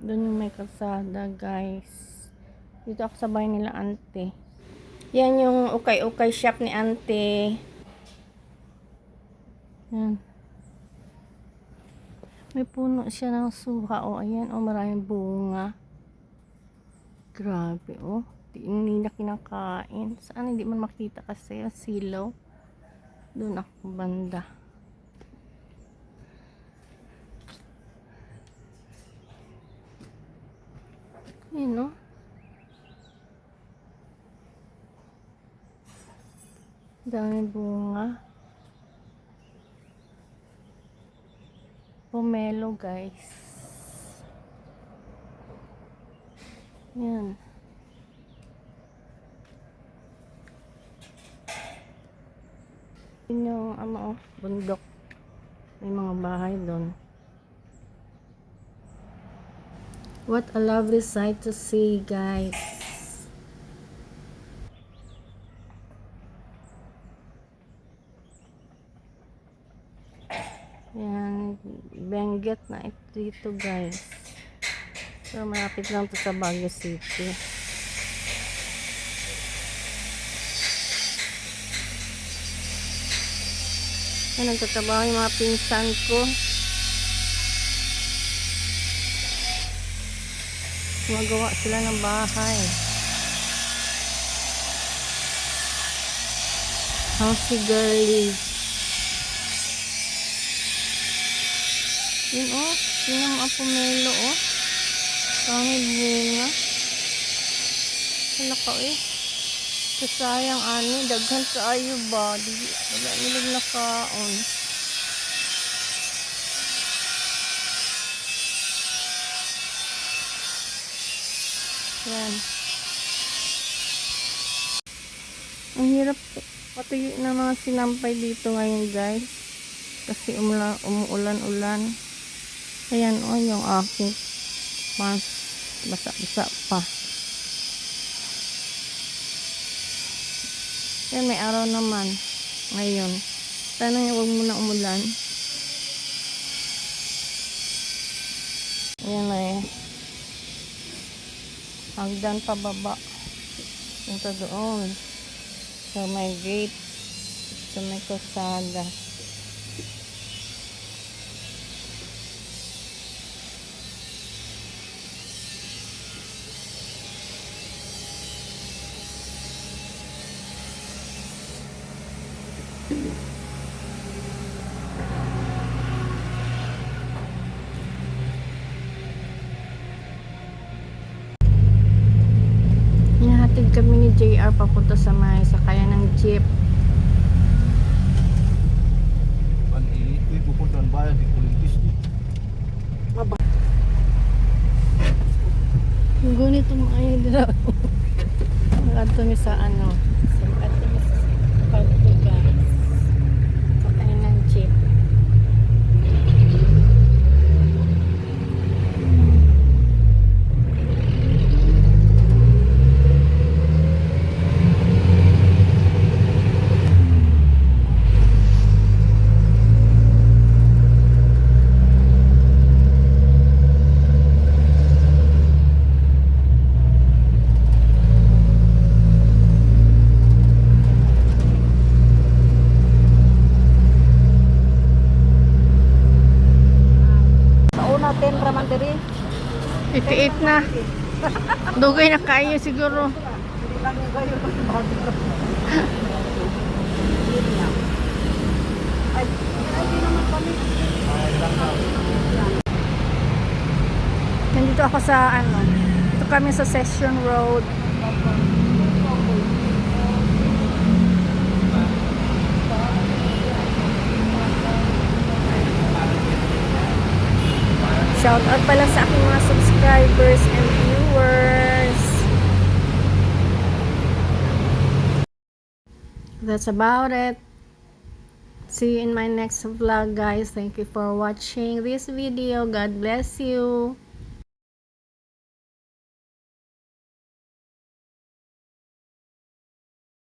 Doon yung may kalsada, guys. Dito ako sa bahay nila, ante. Yan yung ukay-ukay shop ni ante. Yan. May puno siya ng suha. O, ayan. O, maraming bunga. Grabe, o. Hindi na kinakain. Saan hindi man makita kasi yung silaw. Doon ako banda. Ayan, o. Daming bunga. Pomelo, guys. Yan. Yun yung bundok. May mga bahay doon. What a lovely sight to see, guys. Yan, Benguet na ito dito, guys. So, malapit lang to sa Baguio City. Yan, nagtatrabaho yung mga pinsan ko. Magawa sila ng bahay. Housey girly. Yun, oh. Yun ang pomelo, oh. Kami bunga. Wala ka, eh. Sayang, ani. Daghan sa ayo ba? Wala nilag na kaon. Yan. Ang hirap patuyo na mga sinampay dito ngayon, guys. Kasi umuulan-ulan. Ayan, oh, yung aking mas basa-basa pa. Yan, may araw naman. Ngayon. Sana yung huwag muna umulan. Ayan na eh. Hagdan pababa. Punta doon. Sa may gate. Sa may kalsada. Hinahatid kami ni JR papunta sa may sakayan ng jeep. Ito'y pupunta ng bayan, di kulitis di. Ngunit tumayo dito. Nagkatumi sa ano. Nagkatumi sa pagpo, guys. Sakayan ng jeep. Ten raman diri. 88 na. Dugay na kayo siguro. Nandito ako sa ano. Dito kami sa Session Road. Shout out pala sa aking mga subscribers and viewers. That's about it. See you in my next vlog, guys. Thank you for watching this video. God bless you.